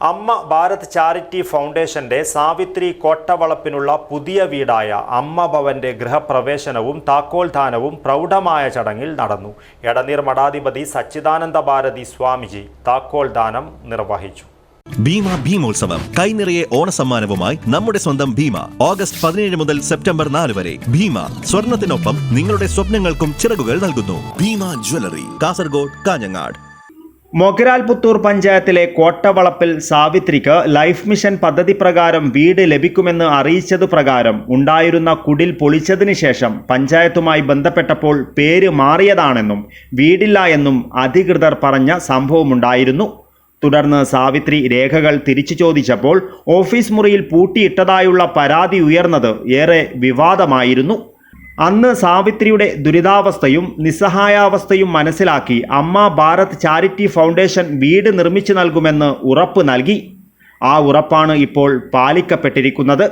അമ്മ ഭാരത് ചാരിറ്റി ഫൗണ്ടേഷന്റെ സാവിത്രി കോട്ടവളപ്പിനുള്ള പുതിയ വീടായ അമ്മ ഭവന്റെ ഗൃഹപ്രവേശനവും താക്കോൽദാനവും പ്രൗഢമായ ചടങ്ങിൽ നടന്നു. എടനീർ മഠാധിപതി സച്ചിദാനന്ദ ഭാരതി സ്വാമിജി താക്കോൽദാനം നിർവഹിച്ചു. ഭീമ ഭീമോത്സവം കൈനിറയെ ഓണസമ്മാനവുമായി നമ്മുടെ സ്വന്തം ഭീമ. ഓഗസ്റ്റ് 17 മുതൽ സെപ്റ്റംബർ 4 വരെ. ഭീമ സ്വർണത്തിനൊപ്പം നിങ്ങളുടെ സ്വപ്നങ്ങൾക്കും ചിറകുകൾ നൽകുന്നു. ഭീമ ജ്വല്ലറി, കാസർഗോഡ്, കാഞ്ഞങ്ങാട്. മൊഗ്രാൽ പുത്തൂർ പഞ്ചായത്തിലെ കോട്ടവളപ്പിൽ സാവിത്രിക്ക് ലൈഫ് മിഷൻ പദ്ധതി പ്രകാരം വീട് ലഭിക്കുമെന്ന് അറിയിച്ചതു പ്രകാരം ഉണ്ടായിരുന്ന കുടിൽ പൊളിച്ചതിന് ശേഷം പഞ്ചായത്തുമായി ബന്ധപ്പെട്ടപ്പോൾ പേര് മാറിയതാണെന്നും വീടില്ല എന്നും അധികൃതർ പറഞ്ഞ സംഭവമുണ്ടായിരുന്നു. തുടർന്ന് സാവിത്രി രേഖകൾ തിരിച്ചു ചോദിച്ചപ്പോൾ ഓഫീസ് മുറിയിൽ പൂട്ടിയിട്ടതായുള്ള പരാതി ഉയർന്നത് ഏറെ വിവാദമായിരുന്നു. അന്ന് സാവിത്രിയുടെ ദുരിതാവസ്ഥയും നിസ്സഹായാവസ്ഥയും മനസ്സിലാക്കി അമ്മ ഭാരത് ചാരിറ്റി ഫൗണ്ടേഷൻ വീട് നിർമ്മിച്ചു നൽകുമെന്ന് ഉറപ്പ് നൽകി. ആ ഉറപ്പാണ് ഇപ്പോൾ പാലിക്കപ്പെട്ടിരിക്കുന്നത്.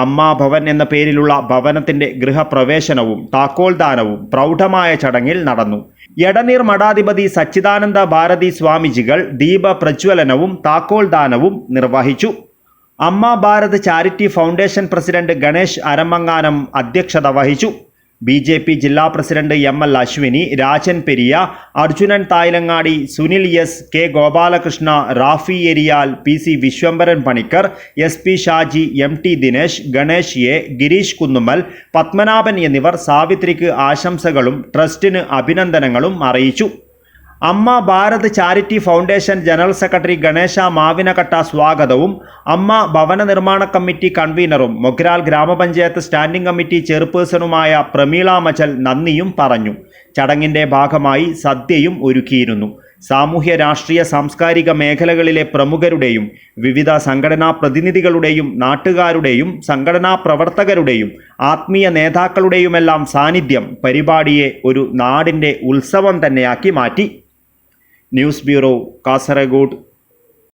അമ്മ ഭവൻ എന്ന പേരിലുള്ള ഭവനത്തിന്റെ ഗൃഹപ്രവേശനവും താക്കോൽദാനവും പ്രൗഢമായ ചടങ്ങിൽ നടന്നു. എടനീർ മഠാധിപതി സച്ചിദാനന്ദ ഭാരതി സ്വാമിജികൾ ദീപ പ്രജ്വലനവും താക്കോൽദാനവും നിർവഹിച്ചു. Amma Bharat charity foundation president Ganesh Aramanganam അധ്യക്ഷത വഹിച്ചു. BJP ജില്ലാ president ML Ashwini, Rajan Periya, Arjunan Thayalangadi, Sunil S, K Gopalakrishna, Rafi Eriyal, PC Vishwambharan Panicker, SP Shaji, MT Dinesh, Ganesh A, Girish Kunnummal, Padmanabhan എന്നിവർ സാവിത്രിക്ക് ആശംസകളും ട്രസ്റ്റിന് അഭിനന്ദനങ്ങളും അറിയിച്ചു. Amma Bharat charity foundation general secretary Ganesha Mavinakatta സ്വാഗതവും അമ്മ ഭവന നിർമ്മാണ കമ്മിറ്റി കൺവീനറും മൊഗ്രാൽ ഗ്രാമപഞ്ചായത്ത് സ്റ്റാൻഡിംഗ് കമ്മിറ്റി ചെയർപേഴ്സണുമായ പ്രമീള മച്ചൽ നന്ദിയും പറഞ്ഞു. ചടങ്ങിന്റെ ഭാഗമായി സദ്യയും ഒരുക്കിയിരുന്നു. സാമൂഹ്യ രാഷ്ട്രീയ സാംസ്കാരിക മേഖലകളിലെ പ്രമുഖരുടെയും വിവിധ സംഘടനാ പ്രതിനിധികളുടെയും നാട്ടുകാരുടെയും സംഘടനാ പ്രവർത്തകരുടെയും ആത്മീയ നേതാക്കളുടെയുമെല്ലാം സാന്നിധ്യം പരിപാടിയെ ഒരു നാടിൻ്റെ ഉത്സവം തന്നെയാക്കി മാറ്റി. News bureau, Kasaragod.